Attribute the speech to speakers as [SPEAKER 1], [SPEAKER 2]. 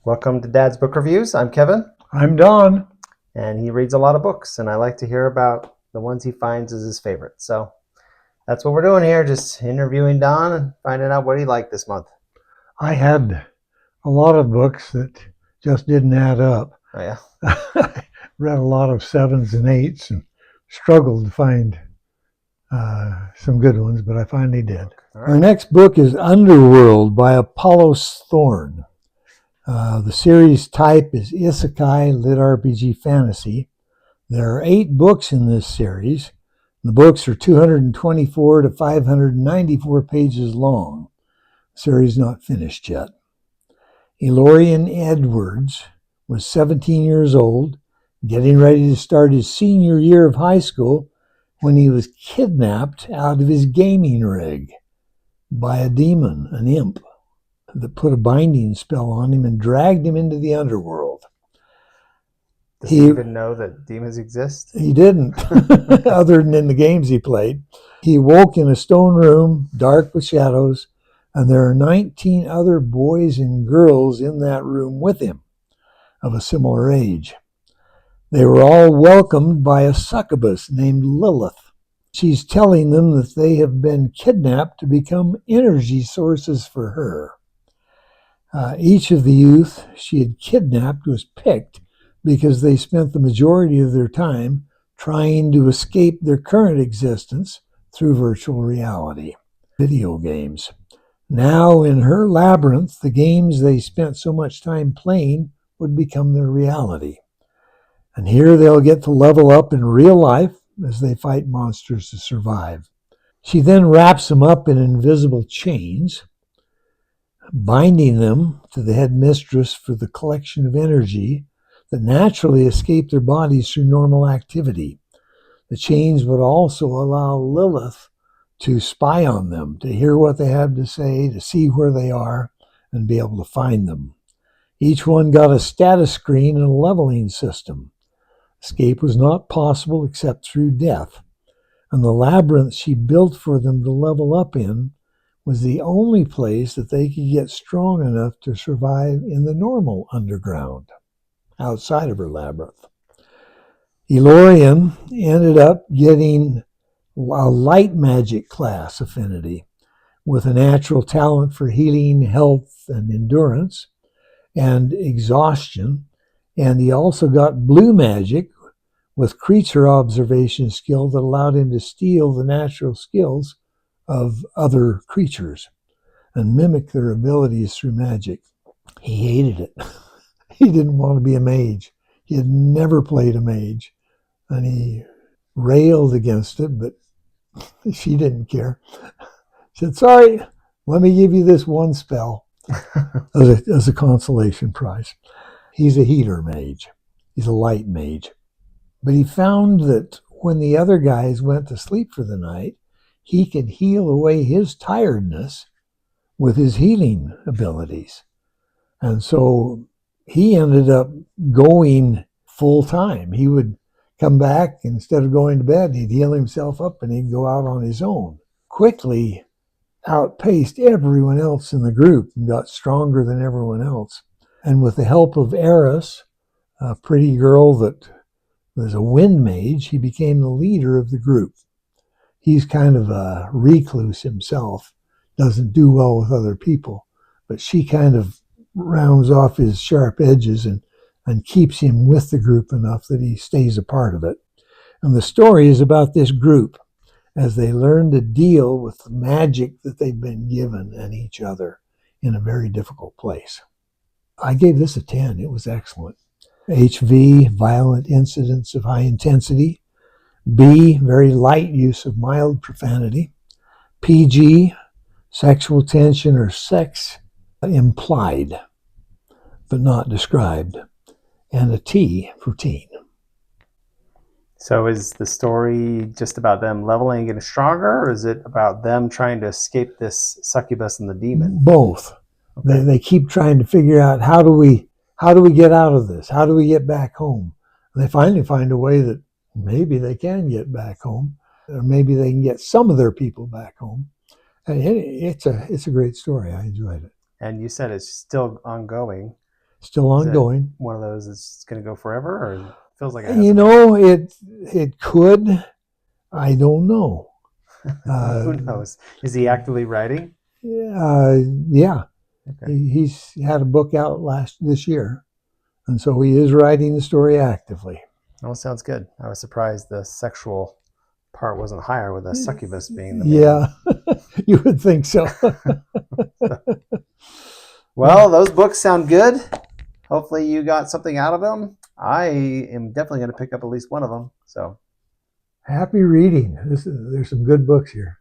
[SPEAKER 1] Welcome to Dad's Book Reviews. I'm Kevin,
[SPEAKER 2] I'm Don.
[SPEAKER 1] and he reads a lot of books, and I like to hear about the ones he finds as his favorite. So that's what we're doing here, just interviewing Don and finding out what he liked this month.
[SPEAKER 2] I had a lot of books that just didn't add up.
[SPEAKER 1] Oh, yeah?
[SPEAKER 2] I read a lot of 7s and 8s and struggled to find some good ones, but I finally did.
[SPEAKER 1] All right.
[SPEAKER 2] Our next book is Underworld by Apollos Thorne. The series type is Isekai LitRPG Fantasy. There are 8 books in this series. The books are 224 to 594 pages long. The series not finished yet. Elorian Edwards was 17 years old, getting ready to start his senior year of high school when he was kidnapped out of his gaming rig by a demon, an imp, that put a binding spell on him and dragged him into the underworld.
[SPEAKER 1] Does he even know that demons exist?
[SPEAKER 2] He didn't, other than in the games he played. He woke in a stone room, dark with shadows, and there are 19 other boys and girls in that room with him of a similar age. They were all welcomed by a succubus named Lilith. She's telling them that they have been kidnapped to become energy sources for her. Each of the youth she had kidnapped was picked because they spent the majority of their time trying to escape their current existence through virtual reality, video games. Now, in her labyrinth, the games they spent so much time playing would become their reality. And here they'll get to level up in real life as they fight monsters to survive. She then wraps them up in invisible chains, binding them to the headmistress for the collection of energy that naturally escape their bodies through normal activity. The chains would also allow Lilith to spy on them, to hear what they have to say, to see where they are, and be able to find them. Each one got a status screen and a leveling system. Escape was not possible except through death, and the labyrinth she built for them to level up in was the only place that they could get strong enough to survive in the normal underground, outside of her labyrinth. Elorian ended up getting a light magic class affinity with a natural talent for healing, health, and endurance, and exhaustion. And he also got blue magic with creature observation skill that allowed him to steal the natural skills of other creatures and mimic their abilities through magic. He hated it. He didn't want to be a mage. He had never played a mage, and he railed against it, but she didn't care. She said, sorry, let me give you this one spell as a consolation prize. He's a healer mage. He's a light mage. But he found that when the other guys went to sleep for the night, he could heal away his tiredness with his healing abilities. And so he ended up going full time. He would come back, instead of going to bed, he'd heal himself up and he'd go out on his own. Quickly outpaced everyone else in the group and got stronger than everyone else. And with the help of Eris, a pretty girl that was a wind mage, he became the leader of the group. He's kind of a recluse himself, doesn't do well with other people, but she kind of rounds off his sharp edges and keeps him with the group enough that he stays a part of it. And the story is about this group as they learn to deal with the magic that they've been given and each other in a very difficult place. I gave this a 10. It was excellent. HV, violent incidents of high intensity. B, very light use of mild profanity. PG, sexual tension or sex implied, but not described. And a T for teen.
[SPEAKER 1] So is the story just about them leveling and getting stronger, or is it about them trying to escape this succubus and the demon?
[SPEAKER 2] Both. Okay. They keep trying to figure out how do we get out of this? How do we get back home? And they finally find a way that maybe they can get back home, or maybe they can get some of their people back home. And it's a great story. I enjoyed it.
[SPEAKER 1] And you said it's still ongoing.
[SPEAKER 2] Still
[SPEAKER 1] Is it
[SPEAKER 2] ongoing.
[SPEAKER 1] one of those that's going to go forever, or it feels like it has?
[SPEAKER 2] You know, it could. I don't know. Uh,
[SPEAKER 1] Who knows? Is he actively writing?
[SPEAKER 2] yeah,
[SPEAKER 1] Okay.
[SPEAKER 2] he's had a book out this year, and so he is writing the story actively.
[SPEAKER 1] Well, sounds good. I was surprised the sexual part wasn't higher with a succubus being the main.
[SPEAKER 2] Yeah, you would think so.
[SPEAKER 1] Well, those books sound good. Hopefully, you got something out of them. I am definitely going to pick up at least one of them. So,
[SPEAKER 2] Happy reading. There's some good books here.